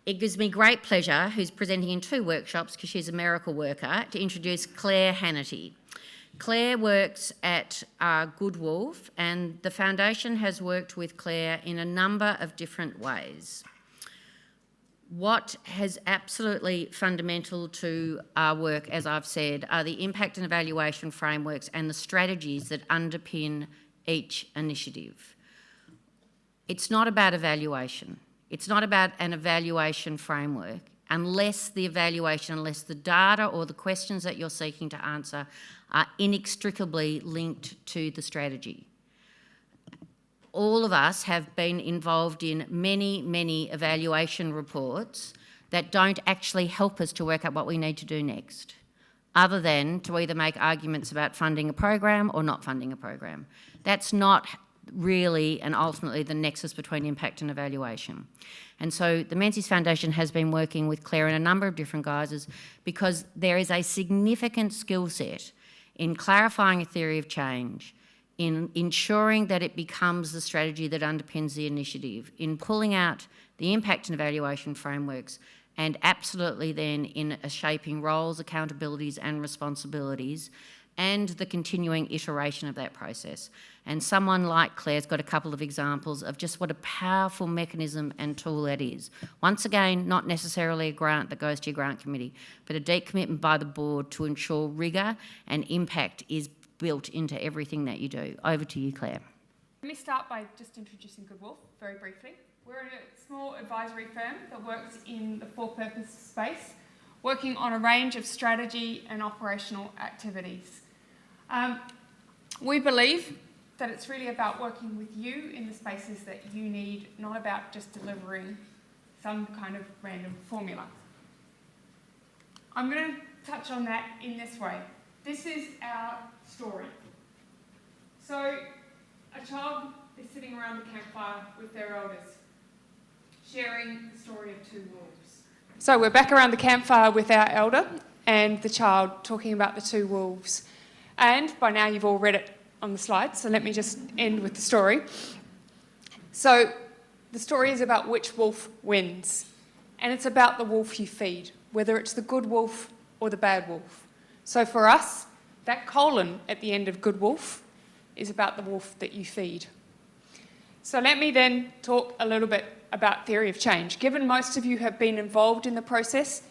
It gives me great pleasure, who's presenting in 2 workshops because she's a miracle worker, to introduce Claire Hannratty. Claire works at Good Wolf, and the foundation has worked with Claire in a number of different ways. What has absolutely fundamental to our work, as I've said, are the impact and evaluation frameworks and the strategies that underpin each initiative. It's not about evaluation. It's not about an evaluation framework unless the data or the questions that you're seeking to answer are inextricably linked to the strategy. All of us have been involved in many, many evaluation reports that don't actually help us to work out what we need to do next, other than to either make arguments about funding a program or not funding a program. That's not really and ultimately the nexus between impact and evaluation. And so the Menzies Foundation has been working with Claire in a number of different guises because there is a significant skill set in clarifying a theory of change, in ensuring that it becomes the strategy that underpins the initiative, in pulling out the impact and evaluation frameworks, and absolutely then in shaping roles, accountabilities and responsibilities, and the continuing iteration of that process. And someone like Claire's got a couple of examples of just what a powerful mechanism and tool that is. Once again, not necessarily a grant that goes to your grant committee, but a deep commitment by the board to ensure rigour and impact is built into everything that you do. Over to you, Claire. Let me start by just introducing Good Wolf very briefly. We're a small advisory firm that works in the for-purpose space, working on a range of strategy and operational activities. We believe that it's really about working with you in the spaces that you need, not about just delivering some kind of random formula. I'm going to touch on that in this way. This is our story. So a child is sitting around the campfire with their elders, sharing the story of 2 wolves. So we're back around the campfire with our elder and the child talking about the 2 wolves. And by now you've all read it on the slide, so let me just end with the story. So the story is about which wolf wins, and it's about the wolf you feed, whether it's the good wolf or the bad wolf. So for us, that colon at the end of good wolf is about the wolf that you feed. So let me then talk a little bit about theory of change. Given most of you have been involved in the process,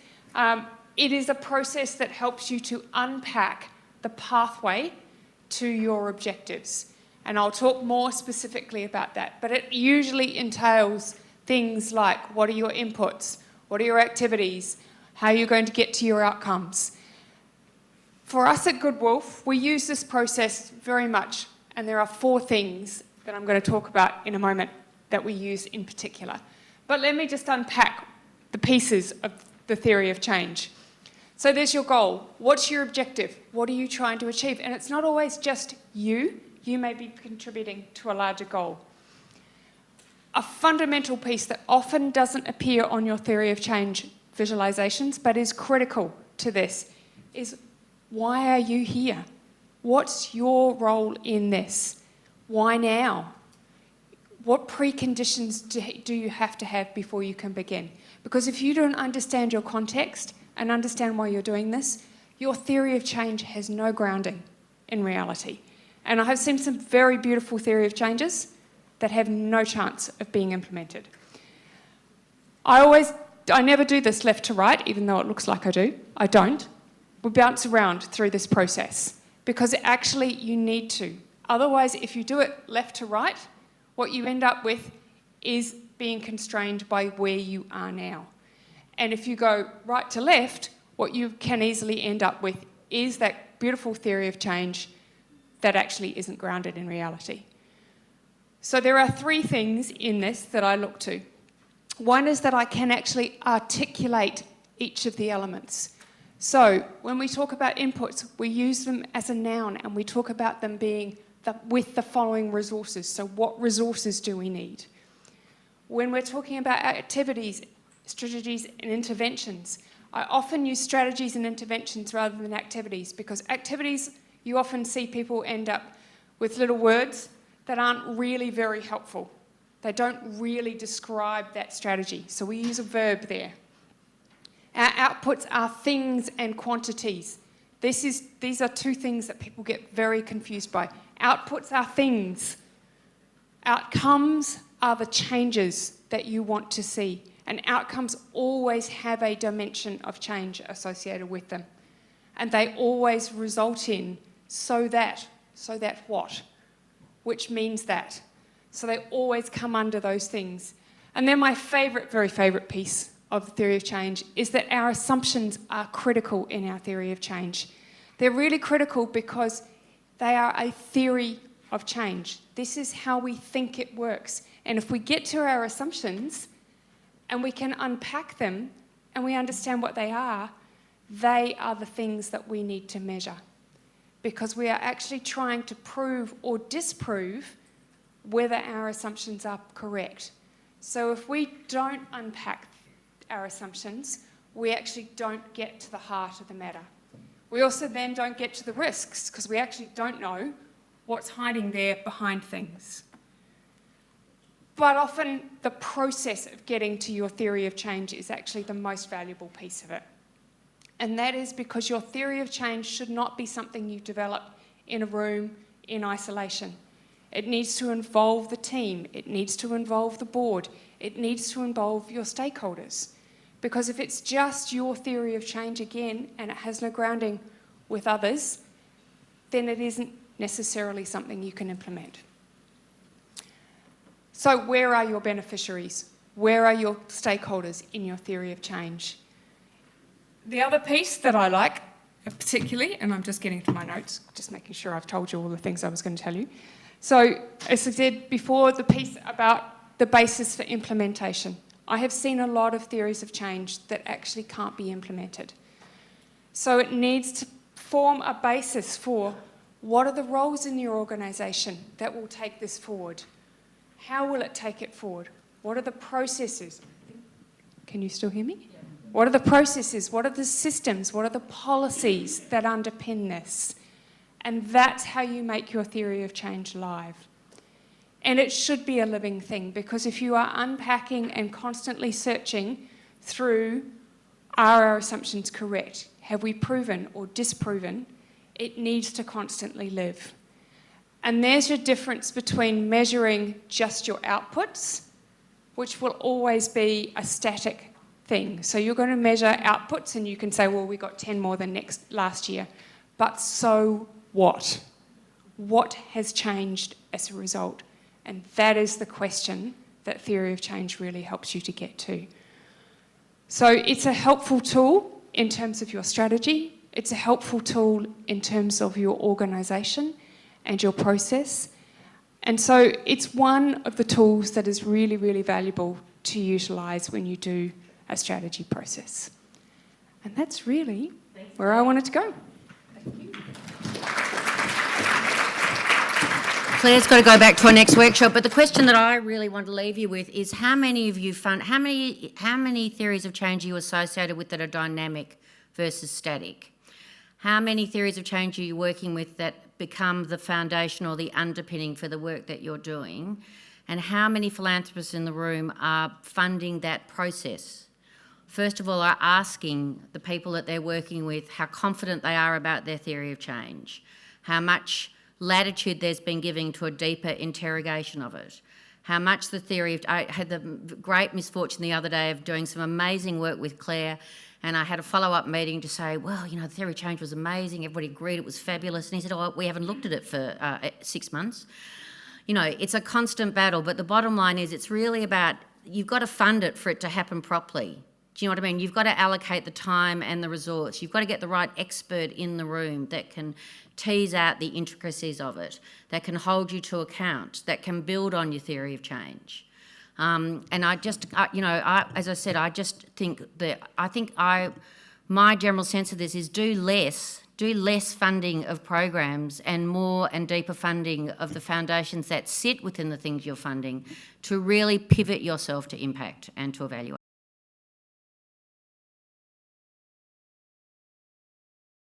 it is a process that helps you to unpack the pathway to your objectives. And I'll talk more specifically about that. But it usually entails things like, what are your inputs? What are your activities? How are you going to get to your outcomes? For us at Good Wolf, we use this process very much, and there are 4 things that I'm going to talk about in a moment that we use in particular. But let me just unpack the pieces of the theory of change. So there's your goal. What's your objective? What are you trying to achieve? And it's not always just you. You may be contributing to a larger goal. A fundamental piece that often doesn't appear on your theory of change visualizations, but is critical to this, is why are you here? What's your role in this? Why now? What preconditions do you have to have before you can begin? Because if you don't understand your context and understand why you're doing this, your theory of change has no grounding in reality. And I have seen some very beautiful theory of changes that have no chance of being implemented. I never do this left to right, even though it looks like I do. I don't. We bounce around through this process because actually you need to. Otherwise, if you do it left to right, what you end up with is being constrained by where you are now. And if you go right to left, what you can easily end up with is that beautiful theory of change that actually isn't grounded in reality. So there are 3 things in this that I look to. One is that I can actually articulate each of the elements. So when we talk about inputs, we use them as a noun and we talk about them being with the following resources. So what resources do we need? When we're talking about activities, strategies and interventions, I often use strategies and interventions rather than activities, because activities, you often see people end up with little words that aren't really very helpful. They don't really describe that strategy. So we use a verb there. Our outputs are things and quantities. These are two things that people get very confused by. Outputs are things. Outcomes are the changes that you want to see. And outcomes always have a dimension of change associated with them. And they always result in so that what? Which means that. So they always come under those things. And then my very favourite piece of the theory of change is that our assumptions are critical in our theory of change. They're really critical because they are a theory of change. This is how we think it works. And if we get to our assumptions and we can unpack them and we understand what they are the things that we need to measure. Because we are actually trying to prove or disprove whether our assumptions are correct. So if we don't unpack our assumptions, we actually don't get to the heart of the matter. We also then don't get to the risks because we actually don't know what's hiding there behind things. But often the process of getting to your theory of change is actually the most valuable piece of it. And that is because your theory of change should not be something you develop in a room in isolation. It needs to involve the team. It needs to involve the board. It needs to involve your stakeholders. Because if it's just your theory of change again and it has no grounding with others, then it isn't necessarily something you can implement. So where are your beneficiaries? Where are your stakeholders in your theory of change? The other piece that I like, particularly, and I'm just getting to my notes, just making sure I've told you all the things I was going to tell you. So, as I said before, the piece about the basis for implementation. I have seen a lot of theories of change that actually can't be implemented. So it needs to form a basis for what are the roles in your organisation that will take this forward? How will it take it forward? What are the processes? Can you still hear me? What are the processes? What are the systems? What are the policies that underpin this? And that's how you make your theory of change live. And it should be a living thing, because if you are unpacking and constantly searching through, are our assumptions correct? Have we proven or disproven? It needs to constantly live. And there's your difference between measuring just your outputs, which will always be a static thing. So you're going to measure outputs and you can say, well, we got 10 more than last year. But so what? What has changed as a result? And that is the question that theory of change really helps you to get to. So it's a helpful tool in terms of your strategy. It's a helpful tool in terms of your organisation and your process. And so it's one of the tools that is really, really valuable to utilise when you do a strategy process. And that's really where I wanted to go. Thank you. Claire's got to go back to our next workshop, but the question that I really want to leave you with is how many of you how many theories of change are you associated with that are dynamic versus static? How many theories of change are you working with that become the foundation or the underpinning for the work that you're doing? And how many philanthropists in the room are funding that process? First of all, are asking the people that they're working with how confident they are about their theory of change, how much latitude there's been given to a deeper interrogation of it, how much the theory of... I had the great misfortune the other day of doing some amazing work with Claire, and I had a follow-up meeting to say, well, you know, the theory of change was amazing, everybody agreed it was fabulous, and he said, oh, we haven't looked at it for 6 months. You know, it's a constant battle, but the bottom line is it's really about, you've got to fund it for it to happen properly. Do you know what I mean? You've got to allocate the time and the resource. You've got to get the right expert in the room that can tease out the intricacies of it, that can hold you to account, that can build on your theory of change. And I just, as I said, I just think that, my general sense of this is do less funding of programs and more and deeper funding of the foundations that sit within the things you're funding to really pivot yourself to impact and to evaluate.